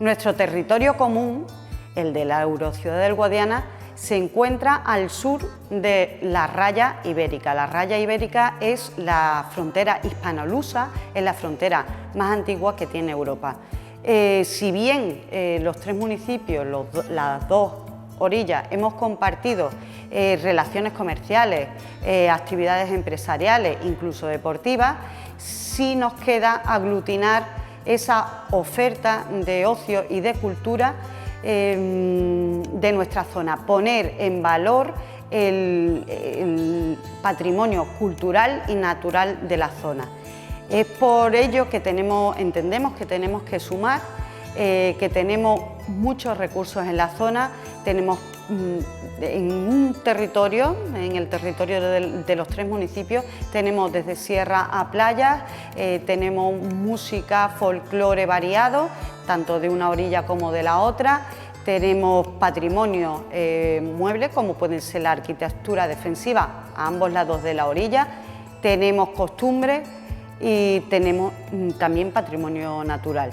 Nuestro territorio común, el de la Eurociudad del Guadiana, se encuentra al sur de la raya ibérica. La raya ibérica es la frontera hispano-lusa, es la frontera más antigua que tiene Europa. Si bien los tres municipios, las dos orillas, hemos compartido relaciones comerciales, actividades empresariales, incluso deportivas, sí nos queda aglutinar esa oferta de ocio y de cultura de nuestra zona, poner en valor el patrimonio cultural y natural de la zona. Es por ello que entendemos que tenemos que sumar, que tenemos muchos recursos en la zona, tenemos en un territorio, en el territorio de los tres municipios, tenemos desde sierra a playas, tenemos música, folclore variado, tanto de una orilla como de la otra, tenemos patrimonio mueble, como pueden ser la arquitectura defensiva a ambos lados de la orilla, tenemos costumbres y tenemos también patrimonio natural.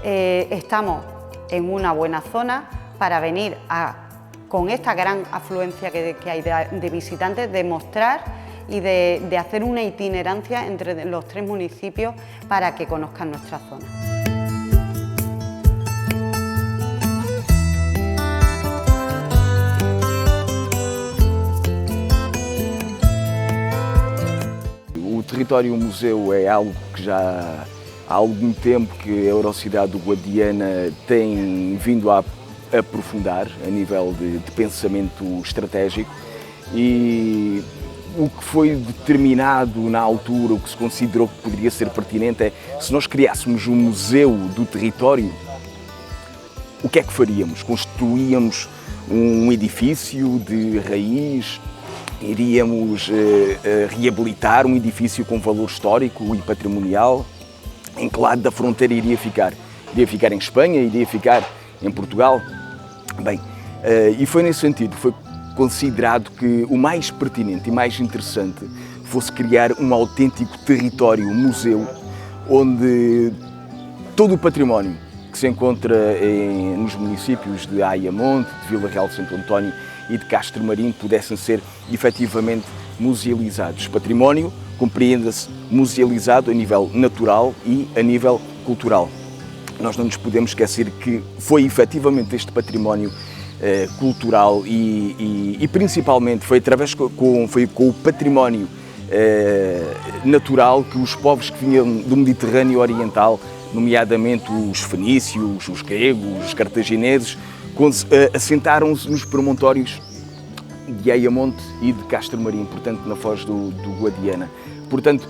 Estamos en una buena zona para venir con esta gran afluencia que hay de visitantes, de mostrar y de hacer una itinerancia entre los tres municipios para que conozcan nuestra zona. O território museu é algo que já há algum tempo que a Eurocidade do Guadiana tem vindo a aprofundar a nível de pensamento estratégico, e o que foi determinado na altura, o que se considerou que poderia ser pertinente é, se nós criássemos um museu do território, o que é que faríamos? Construíamos um edifício de raiz, iríamos reabilitar um edifício com valor histórico e patrimonial? Em que lado da fronteira iria ficar? Iria ficar em Espanha? Iria ficar em Portugal? Bem, e foi nesse sentido, foi considerado que o mais pertinente e mais interessante fosse criar um autêntico território museu, onde todo o património que se encontra nos municípios de Ayamonte, de Vila Real de Santo António e de Castro Marim pudessem ser efetivamente musealizados. Património compreende-se musealizado a nível natural e a nível cultural. Nós não nos podemos esquecer que foi efetivamente este património cultural e principalmente foi com o património natural que os povos que vinham do Mediterrâneo Oriental, nomeadamente os fenícios, os gregos, os cartagineses, assentaram-se nos promontórios de Ayamonte e de Castro Marim, portanto na foz do Guadiana. Portanto,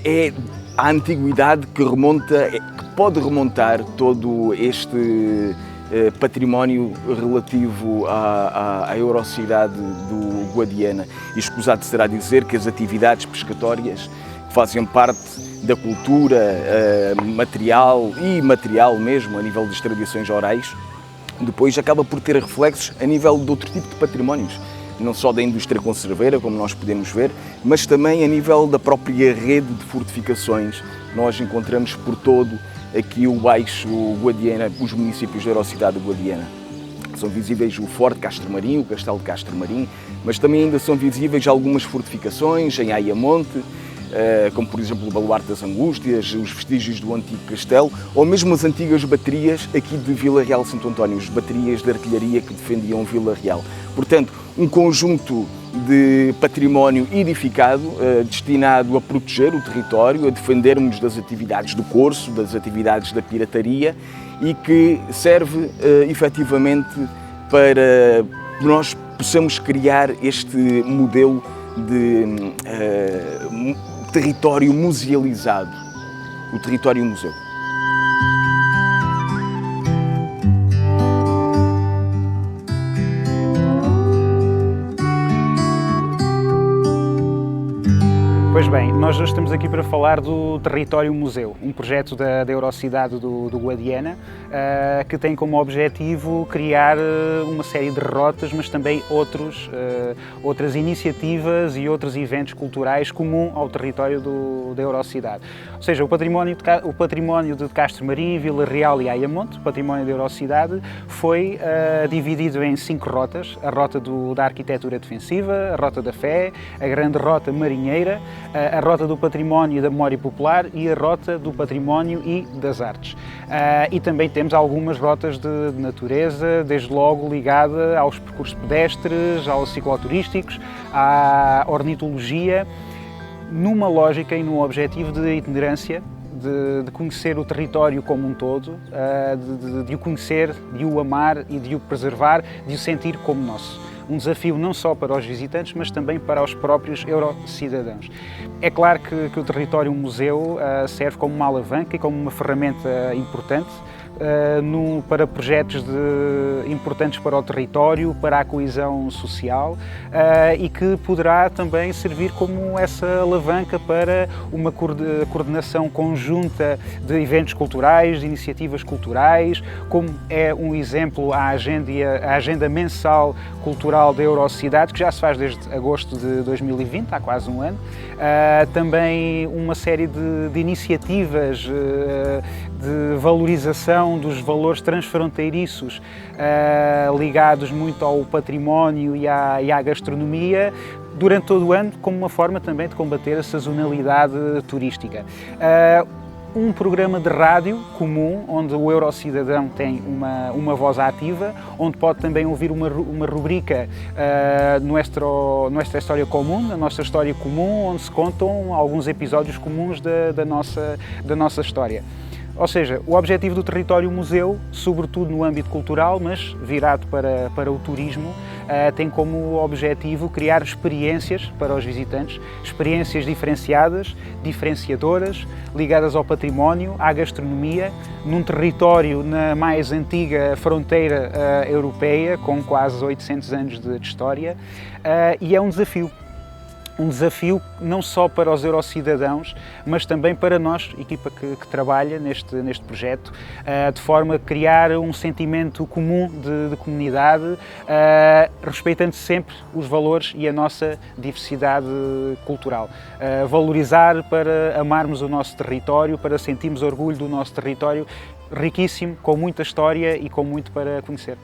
é a antiguidade que pode remontar todo este património relativo à Eurocidade do Guadiana. E escusado será dizer que as atividades pescatórias que fazem parte da cultura material e imaterial mesmo, a nível das tradições orais, depois acaba por ter reflexos a nível de outro tipo de patrimónios, não só da indústria conserveira, como nós podemos ver, mas também a nível da própria rede de fortificações. Nós encontramos por todo aqui o Baixo Guadiana, os municípios da Eurocidade do Guadiana. São visíveis o Forte Castro Marim, o Castelo de Castro Marim, mas também ainda são visíveis algumas fortificações em Ayamonte, como por exemplo o Baluarte das Angústias, os vestígios do antigo castelo, ou mesmo as antigas baterias aqui de Vila Real de Santo António, as baterias de artilharia que defendiam Vila Real. Portanto, um conjunto de património edificado, destinado a proteger o território, a defendermos das atividades do corso, das atividades da pirataria, e que serve efetivamente para nós possamos criar este modelo de território musealizado, o território museu. Pois bem, nós hoje estamos aqui para falar do Território Museu, um projeto da Eurocidade do Guadiana, que tem como objetivo criar uma série de rotas, mas também outras iniciativas e outros eventos culturais comum ao território da Eurocidade. Ou seja, o património de Castro Marim, Vila Real e Ayamonte, o património da Eurocidade, foi dividido em 5 rotas: a rota da arquitetura defensiva, a rota da fé, a grande rota marinheira, a rota do património e da memória popular e a rota do património e das artes. E também temos algumas rotas de natureza, desde logo ligada aos percursos pedestres, aos cicloturísticos, à ornitologia, numa lógica e num objetivo de itinerância, de conhecer o território como um todo, de o conhecer, de o amar e de o preservar, de o sentir como nosso. Um desafio não só para os visitantes, mas também para os próprios eurocidadãos. É claro que o território museu serve como uma alavanca e como uma ferramenta importante para projetos importantes para o território, para a coesão social, e que poderá também servir como essa alavanca para uma coordenação conjunta de eventos culturais, de iniciativas culturais, como é um exemplo a agenda mensal cultural da Eurocidade, que já se faz desde agosto de 2020, há quase um ano. Também uma série de iniciativas de valorização dos valores transfronteiriços ligados muito ao património e à gastronomia durante todo o ano, como uma forma também de combater a sazonalidade turística. Um programa de rádio comum, onde o eurocidadão tem uma voz ativa, onde pode também ouvir uma rubrica Nuestra História Comum, a nossa história comum, onde se contam alguns episódios comuns da nossa história. Ou seja, o objetivo do Território Museu, sobretudo no âmbito cultural, mas virado para o turismo, tem como objetivo criar experiências para os visitantes, experiências diferenciadas, diferenciadoras, ligadas ao património, à gastronomia, num território na mais antiga fronteira europeia, com quase 800 anos de história, e é um desafio. Um desafio não só para os eurocidadãos, mas também para nós, equipa que trabalha neste projeto, de forma a criar um sentimento comum de comunidade, respeitando sempre os valores e a nossa diversidade cultural. Valorizar para amarmos o nosso território, para sentirmos orgulho do nosso território riquíssimo, com muita história e com muito para conhecer.